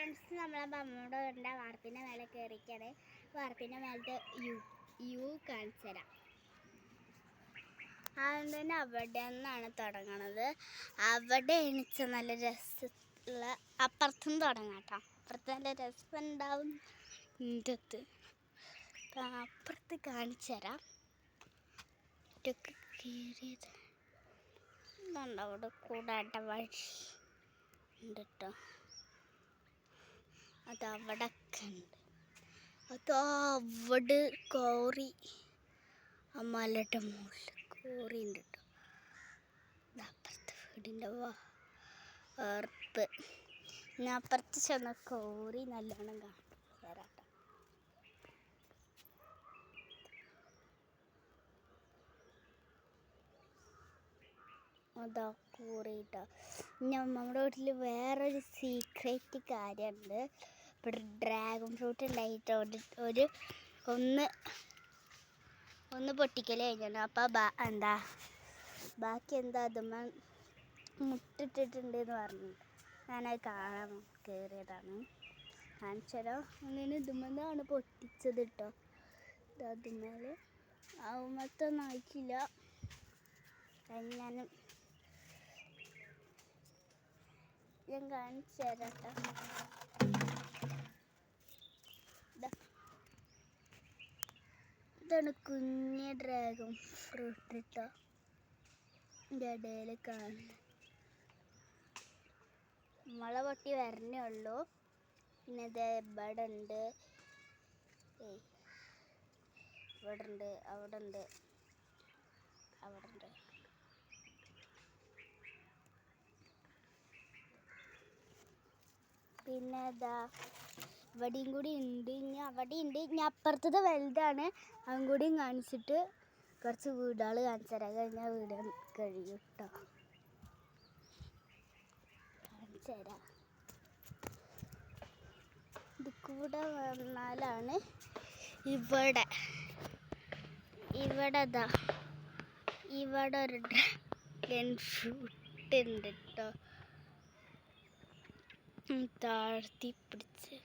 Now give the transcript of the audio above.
Friends നമ്മളെ മമ്മയുടെ വീടിൻ്റെ വാർപ്പിൻ്റെ മേലെ കയറിക്കാണ്. വാർപ്പിൻ്റെ മേലത്തെ യു കാണിച്ചു തരാം. ആദ്യം തന്നെ അവിടെ നിന്നാണ് തുടങ്ങണത്. അവിടെ എണിച്ച നല്ല രസമുള്ള അപ്പുറത്തും തുടങ്ങാം കേട്ടോ. അപ്പുറത്ത് നല്ല രസം ഉണ്ടാവും. ഇതൊക്കെ അപ്പുറത്ത് കാണിച്ചു തരാം. ഇതൊക്കെ കയറിയത് ഇതുണ്ട്. അവിടെ കൂടാട്ട വഴി ഉണ്ട് കേട്ടോ. അതവിടൊക്കെ ഉണ്ട്. അതവിടെ കോറി, ആ മലയുടെ മുകളിൽ കോറി ഉണ്ട് കേട്ടോ. അപ്പുറത്തെ വീടിൻ്റെ വാർപ്പ്. ഞാൻ അപ്പുറത്ത് ചെന്ന കോറി നല്ലോണം കാണും തരാട്ടോ. അതാ കോറിയിട്ടോ. നമ്മുടെ വീട്ടിൽ വേറൊരു സീക്രറ്റ് കാര്യമുണ്ട്. ഇവിടെ ഡ്രാഗൺ ഫ്രൂട്ട് ഉണ്ടായിട്ട് ഒന്ന് പൊട്ടിക്കൽ കഴിഞ്ഞു. അപ്പോൾ ബാക്കി എന്താ അതുമ്മ മുട്ടിട്ടിട്ടുണ്ട് എന്ന് പറഞ്ഞു. ഞാനത് കാണാൻ കയറിയതാണ്. കാണിച്ചാലോ. അങ്ങനെ ഇതുമ്മന്നാണ് പൊട്ടിച്ചത് കേട്ടോ. അതുമ്മേൽ അതുമ്മത്തൊന്നും ആയിട്ടില്ല. ഞാൻ കാണിച്ചു തരാം കേട്ടോ. ഇതാണ് കുഞ്ഞ് ഡ്രാഗൺ ഫ്രൂട്ട് കേട്ടോ. ഇതിൻ്റെ ഇടയിൽ കാണുന്നത് മുള പൊട്ടി വരണേ ഉള്ളൂ. പിന്നെ ഇത് ഇവിടെ ഉണ്ട്, ഇവിടെ ഉണ്ട്, അവിടെ ഉണ്ട്, അവിടെ ഉണ്ട്. പിന്നെ ഇതാ ഇവിടെയും കൂടി ഉണ്ട്. ഇനി അവിടെ ഉണ്ട്. ഇനി അപ്പുറത്തത് വലുതാണ്. അതും കൂടിയും കാണിച്ചിട്ട് കുറച്ച് വീടുകൾ കാണിച്ചു തരാം. കഴിഞ്ഞാൽ വീട് കഴിയും കേട്ടോ. കാണിച്ചു തരാം. ഇത് കൂടെ വന്നാലാണ് ഇവിടെ ഇതാ ഇവിടെ ഒരു ഡ്രാഗൺ ഫ്രൂട്ട് ഉണ്ട് കേട്ടോ. താഴ്ത്തി പിടിച്ച്